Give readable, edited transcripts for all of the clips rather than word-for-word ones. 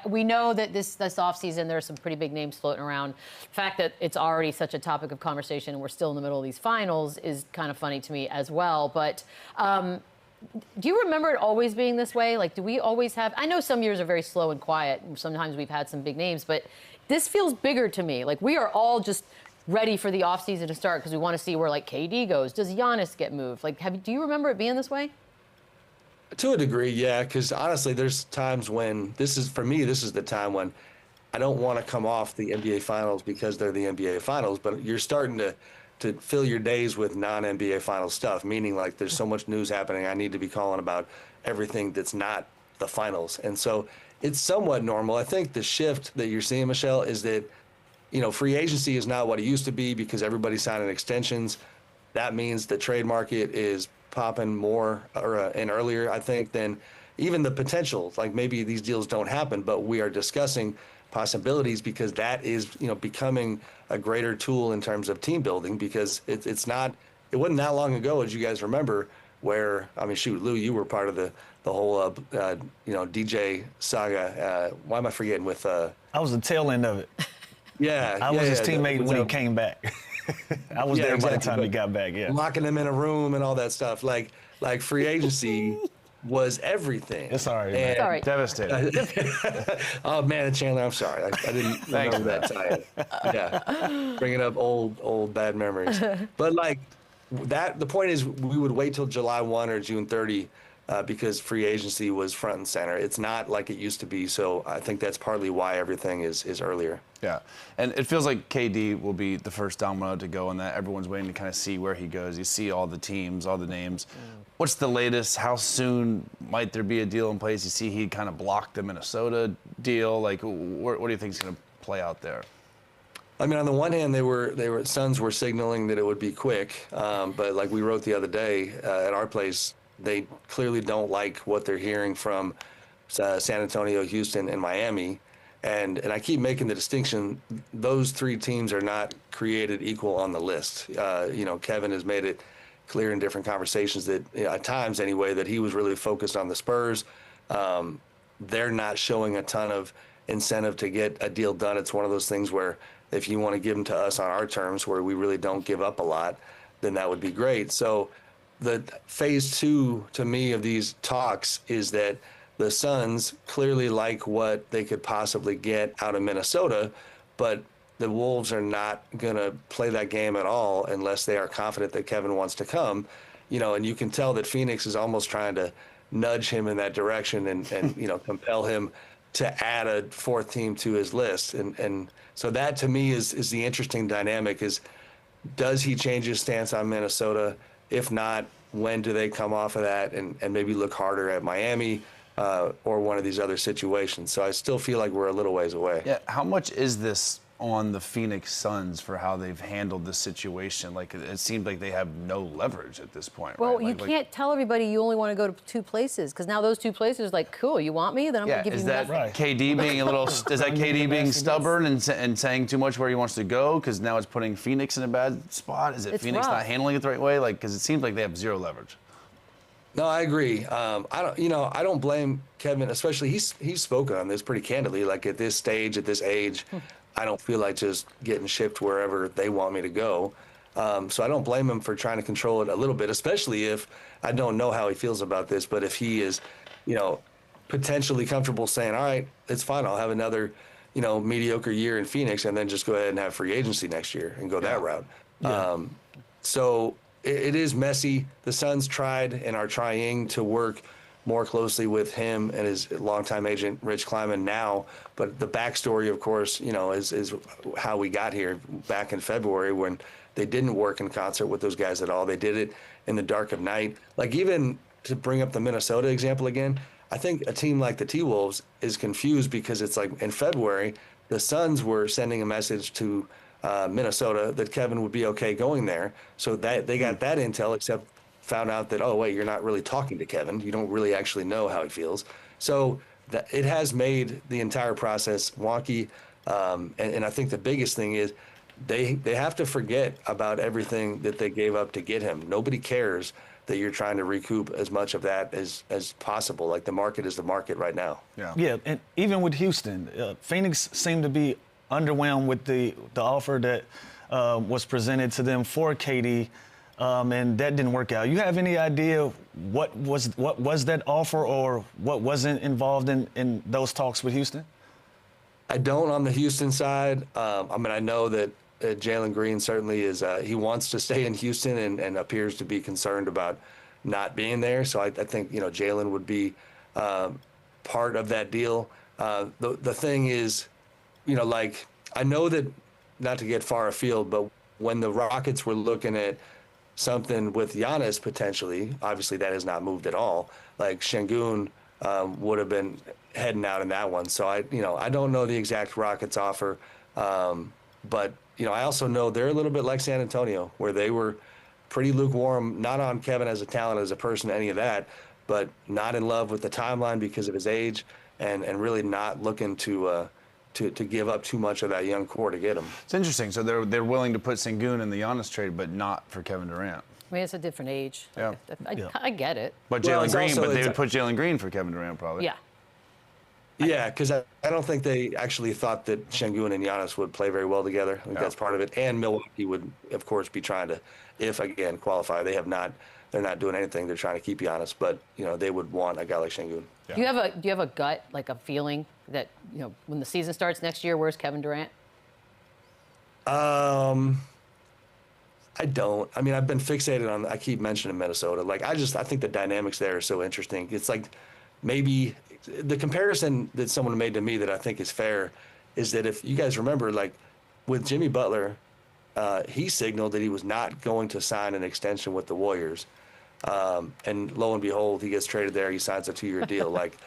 We know that this offseason there's some pretty big names floating around. The fact that it's already such a topic of conversation and we're still in the middle of these finals is kind of funny to me as well. But do you remember it always being this way? Like, do we always have... I know some years are very slow and quiet, and sometimes we've had some big names, but this feels bigger to me. Like, we are all just ready for the offseason to start because we want to see where, like, KD goes. Does Giannis get moved? Like, do you remember it being this way? To a degree, yeah, because honestly, there's times when for me, this is the time when I don't want to come off the NBA Finals because they're the NBA Finals, but you're starting to fill your days with non-NBA Finals stuff, meaning like there's so much news happening, I need to be calling about everything that's not the Finals. And so it's somewhat normal. I think the shift that you're seeing, Michelle, is that, you know, free agency is not what it used to be because everybody's signing extensions. That means the trade market is popping more and earlier, I think, than even the potential. Like maybe these deals don't happen, but we are discussing possibilities because that is, you know, becoming a greater tool in terms of team building because it wasn't that long ago, as you guys remember, where, I mean, shoot, Lou, you were part of the whole, you know, DJ saga. Why am I forgetting with... I was the tail end of it. Yeah. I was his teammate when he came back. I was there by the time he got back, yeah. Locking him in a room and all that stuff. Like free agency was everything. It's all right, man. Sorry. Devastating. Oh, man, Chandler, I'm sorry. I didn't remember that time. Yeah, bringing up old bad memories. But, like, the point is we would wait till July 1 or June 30 because free agency was front and center. It's not like it used to be, so I think that's partly why everything is earlier. Yeah, and it feels like KD will be the first domino to go in that. Everyone's waiting to kind of see where he goes. You see all the teams, all the names. What's the latest? How soon might there be a deal in place? You see he kind of blocked the Minnesota deal. Like, what do you think is going to play out there? I mean, on the one hand, Suns were signaling that it would be quick, but like we wrote the other day at our place, they clearly don't like what they're hearing from San Antonio, Houston, and Miami. And I keep making the distinction, those three teams are not created equal on the list. You know, Kevin has made it clear in different conversations that, you know, at times anyway, that he was really focused on the Spurs. They're not showing a ton of incentive to get a deal done. It's one of those things where if you want to give them to us on our terms where we really don't give up a lot, then that would be great. So the phase two, to me, of these talks is that the Suns clearly like what they could possibly get out of Minnesota, but the Wolves are not going to play that game at all unless they are confident that Kevin wants to come. You know, and you can tell that Phoenix is almost trying to nudge him in that direction and you know, compel him to add a fourth team to his list. And so that, to me, is the interesting dynamic is, does he change his stance on Minnesota? If not, when do they come off of that and maybe look harder at Miami or one of these other situations? So I still feel like we're a little ways away. Yeah, how much is this on the Phoenix Suns for how they've handled this situation? Like, it seems like they have no leverage at this point. Well, right? you can't tell everybody you only want to go to two places because now those two places are like, cool, you want me? Then I'm going to give you that nothing. KD being a little, is that KD being stubborn and saying too much where he wants to go because now it's putting Phoenix in a bad spot? Is it Phoenix not handling it the right way? Like, because it seems like they have zero leverage. No, I agree. I don't blame Kevin, especially he's spoken on this pretty candidly. Like at this stage, at this age, I don't feel like just getting shipped wherever they want me to go. So I don't blame him for trying to control it a little bit, especially if I don't know how he feels about this. But if he is, you know, potentially comfortable saying, all right, it's fine, I'll have another, you know, mediocre year in Phoenix and then just go ahead and have free agency next year and go that route. Yeah. So it is messy. The Suns tried and are trying to work more closely with him and his longtime agent, Rich Kleiman, now. But the backstory, of course, you know, is how we got here back in February when they didn't work in concert with those guys at all. They did it in the dark of night. Like, even to bring up the Minnesota example again, I think a team like the T-Wolves is confused because it's like in February, the Suns were sending a message to Minnesota that Kevin would be okay going there. So that they got that intel, except found out that, oh, wait, you're not really talking to Kevin. You don't really actually know how he feels. So it has made the entire process wonky. And I think the biggest thing is they have to forget about everything that they gave up to get him. Nobody cares that you're trying to recoup as much of that as possible. Like the market is the market right now. Yeah, and even with Houston, Phoenix seemed to be underwhelmed with the offer that was presented to them for KD, and that didn't work out. You have any idea what was that offer or what wasn't involved in those talks with Houston? I don't on the Houston side. I mean, I know that Jalen Green certainly is, he wants to stay in Houston and appears to be concerned about not being there. So I think, you know, Jalen would be part of that deal. The thing is, you know, like, I know that, not to get far afield, but when the Rockets were looking at something with Giannis potentially, obviously that has not moved at all. Like Şengün would have been heading out in that one. So I don't know the exact Rockets offer, but you know, I also know they're a little bit like San Antonio, where they were pretty lukewarm, not on Kevin as a talent, as a person, any of that, but not in love with the timeline because of his age, and really not looking to give up too much of that young core to get him. It's interesting. So they're willing to put Şengün in the Giannis trade, but not for Kevin Durant. I mean, it's a different age. Yeah. I get it. But Well, Jalen Green, also- but they would put Jalen Green for Kevin Durant probably. Yeah. Yeah, because I don't think they actually thought that Şengün and Giannis would play very well together. I think that's part of it. And Milwaukee would, of course, be trying to, if again qualify. They're not doing anything. They're trying to keep Giannis, but you know they would want a guy like Şengün. Do you have a gut, like a feeling that, you know, when the season starts next year, where's Kevin Durant? I don't. I mean, I've been fixated on. I keep mentioning Minnesota. Like I think the dynamics there are so interesting. It's like maybe the comparison that someone made to me that I think is fair is that if you guys remember, like with Jimmy Butler, he signaled that he was not going to sign an extension with the Warriors. And lo and behold, he gets traded there. He signs a 2-year deal. Like,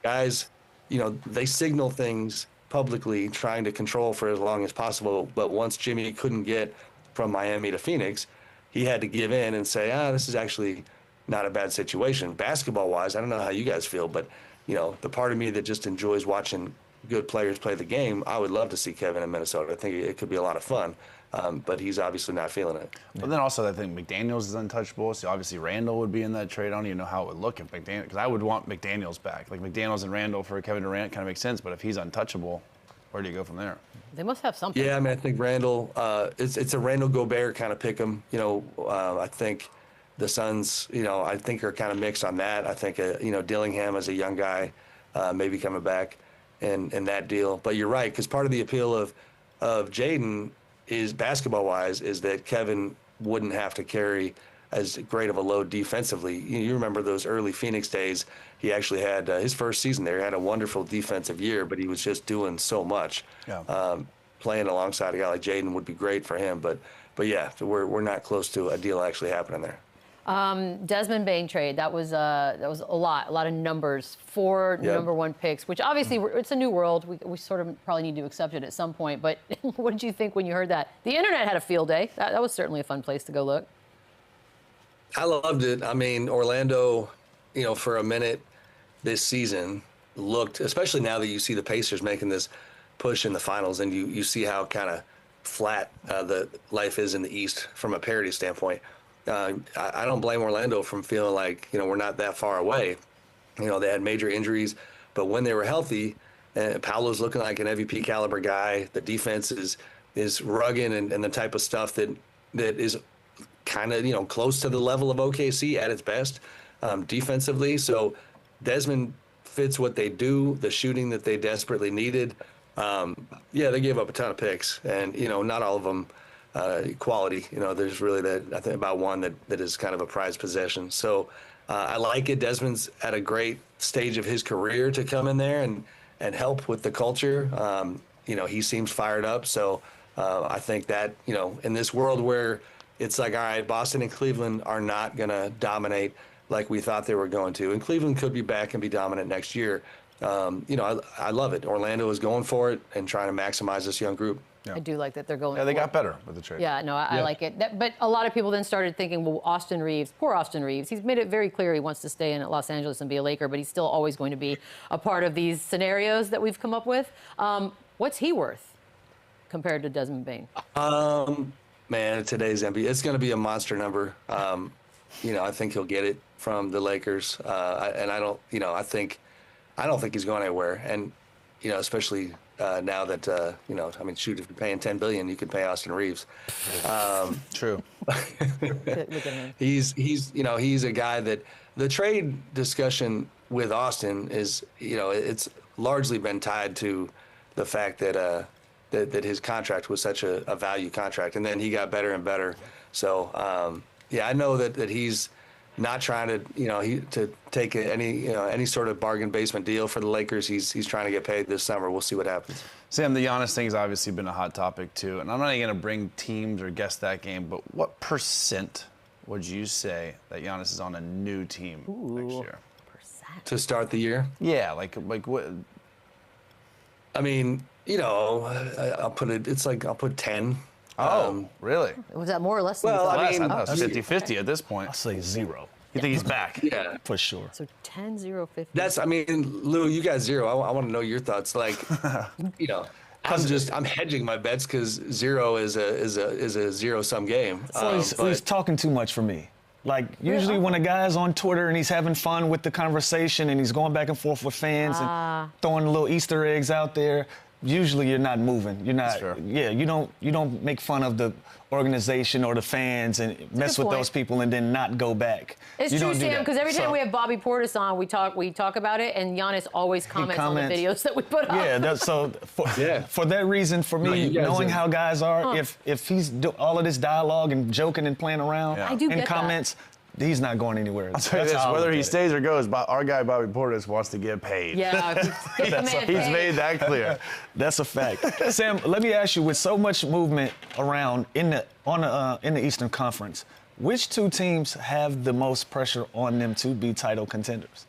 guys, you know, they signal things publicly, trying to control for as long as possible. But once Jimmy couldn't get from Miami to Phoenix, he had to give in and say, this is actually not a bad situation. Basketball-wise, I don't know how you guys feel, but, you know, the part of me that just enjoys watching good players play the game, I would love to see Kevin in Minnesota. I think it could be a lot of fun. But he's obviously not feeling it. But then also I think McDaniels is untouchable. So obviously Randall would be in that trade. I don't even know how it would look if McDaniels, because I would want McDaniels back. Like McDaniels and Randall for Kevin Durant kind of makes sense. But if he's untouchable, where do you go from there? They must have something. Yeah, I mean, I think Randall, it's a Randall Gobert kind of pick 'em. You know, I think the Suns, you know, I think are kind of mixed on that. I think, you know, Dillingham as a young guy, maybe coming back in that deal. But you're right, because part of the appeal of Jaden is basketball-wise is that Kevin wouldn't have to carry as great of a load defensively. You remember those early Phoenix days. He actually had his first season there. He had a wonderful defensive year, but he was just doing so much. Yeah. Playing alongside a guy like Jaden would be great for him. But yeah, we're not close to a deal actually happening there. Desmond Bane trade, that was a lot of numbers, 4 number 1 picks, which obviously it's a new world. We sort of probably need to accept it at some point. But what did you think when you heard that? The internet had a field day. That was certainly a fun place to go look. I loved it. I mean, Orlando, you know, for a minute this season looked, especially now that you see the Pacers making this push in the finals, and you see how kind of flat the life is in the East from a parity standpoint. I don't blame Orlando from feeling like, you know, we're not that far away. You know, they had major injuries, but when they were healthy, Paolo's looking like an MVP caliber guy. The defense is rugged and the type of stuff that is kind of, you know, close to the level of OKC at its best defensively. So Desmond fits what they do, the shooting that they desperately needed. Yeah, they gave up a ton of picks, and, you know, not all of them quality. You know, there's really I think about one that is kind of a prized possession. So I like it. Desmond's at a great stage of his career to come in there and help with the culture. You know, he seems fired up. So I think that, you know, in this world where it's like, all right, Boston and Cleveland are not going to dominate like we thought they were going to, and Cleveland could be back and be dominant next year. You know, I love it. Orlando is going for it and trying to maximize this young group. Yeah. I do like that they're going. Yeah, they for got it. better with the trade. Yeah, no, I like it. But a lot of people then started thinking, well, Austin Reaves, poor Austin Reaves. He's made it very clear he wants to stay in Los Angeles and be a Laker, but he's still always going to be a part of these scenarios that we've come up with. What's he worth compared to Desmond Bane? Man, today's NBA, it's going to be a monster number. I think he'll get it from the Lakers. And I don't think he's going anywhere. And, especially now that, shoot, if you're paying $10 billion, you could pay Austin Reaves. True. Look at him. He's a guy that the trade discussion with Austin is, it's largely been tied to the fact that that his contract was such a value contract, and then he got better and better. So I know that he's not trying to to take any sort of bargain basement deal for the Lakers. He's trying to get paid this summer. We'll see what happens. Sam, the Giannis thing has obviously been a hot topic too, and I'm not even going to bring teams or guess that game, but what percent would you say that Giannis is on a new team next year? To start the year? Yeah, like what? I mean, I'll put it. It's like I'll put 10. Oh, really? Was that more or less? Well, than I you mean, thought? It's 50-50 at this point. I'll say 0 You think he's back? Yeah. for sure. So 10, 0, 50. That's. I mean, Lou, you got 0. I want to know your thoughts. Like, I'm hedging my bets because 0 is a zero-sum game. He's talking too much for me. Like, usually when a guy's on Twitter and he's having fun with the conversation and he's going back and forth with fans and throwing little Easter eggs out there, usually you're not moving. You're not. Yeah, you don't make fun of the organization or the fans and mess with those people and then not go back. It's true, Sam, because every time we have Bobby Portis on, we talk about it, and Giannis always comments on the videos that we put up. Yeah, for that reason, for me, knowing how guys are, if he's all of this dialogue and joking and playing around I do in get comments, he's not going anywhere. I'll tell you this, whether he stays or goes, our guy Bobby Portis wants to get paid. Yeah, he's made that clear. That's a fact. Sam, let me ask you, with so much movement around in the Eastern Conference, which two teams have the most pressure on them to be title contenders?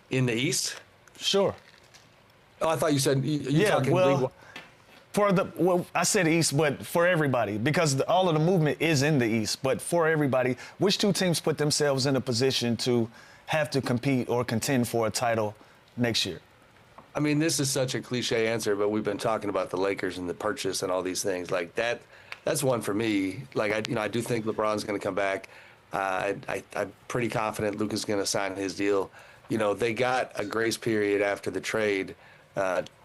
In the East? Sure. Oh, I thought you said you're talking league. I said East, but for everybody, because all of the movement is in the East. But for everybody, which two teams put themselves in a position to have to compete or contend for a title next year? I mean, this is such a cliche answer, but we've been talking about the Lakers and the purchase and all these things. Like that, that's one for me. Like I do think LeBron's going to come back. I'm pretty confident Luka's going to sign his deal. They got a grace period after the trade.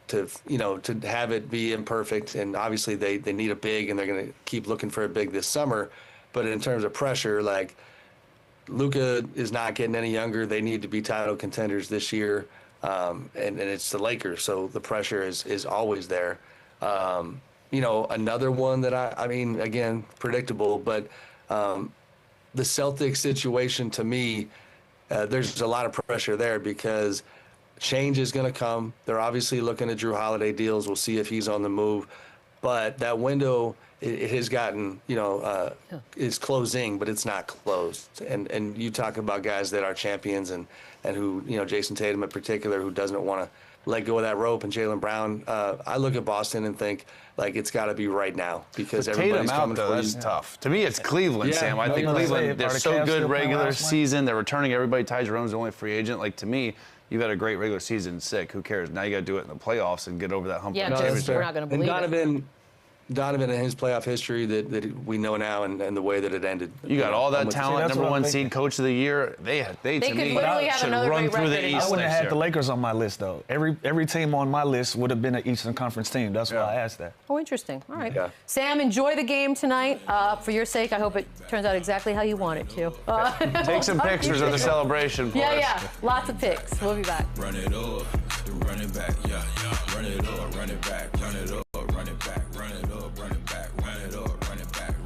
To have it be imperfect, and obviously they need a big, and they're going to keep looking for a big this summer. But in terms of pressure, like Luka is not getting any younger. They need to be title contenders this year, and it's the Lakers, so the pressure is always there. Another one that I mean, again, predictable, but the Celtics situation to me, there's a lot of pressure there because change is going to come. They're obviously looking at Drew Holiday deals. We'll see if he's on the move. But that window, it has gotten, is closing, but it's not closed. And you talk about guys that are champions and who, Jason Tatum in particular, who doesn't want to let go of that rope, and Jaylen Brown. I look at Boston and think, like, it's got to be right now because everybody's coming for you. That's tough. To me, it's Cleveland, Sam. I think Cleveland, they're so good regular season. They're returning everybody. Ty Jerome's the only free agent. Like, to me, you've had a great regular season, sick. Who cares? Now you got to do it in the playoffs and get over that hump. Yeah, we're not going to believe it. Donovan and his playoff history that we know now and the way that it ended. You got all that talent, number one seed, coach of the year. They to me, should run through the East. I wouldn't have had the Lakers on my list, though. Every team on my list would have been an Eastern Conference team. That's why I asked that. Oh, interesting. All right. Yeah. Sam, enjoy the game tonight. For your sake, I hope it turns out exactly how you want it to. Take some pictures of the celebration for us. Yeah. Lots of pics. We'll be back. Run it up, run it back, yeah. Run it up, run it back, run it up, run it back, run it up, run it back.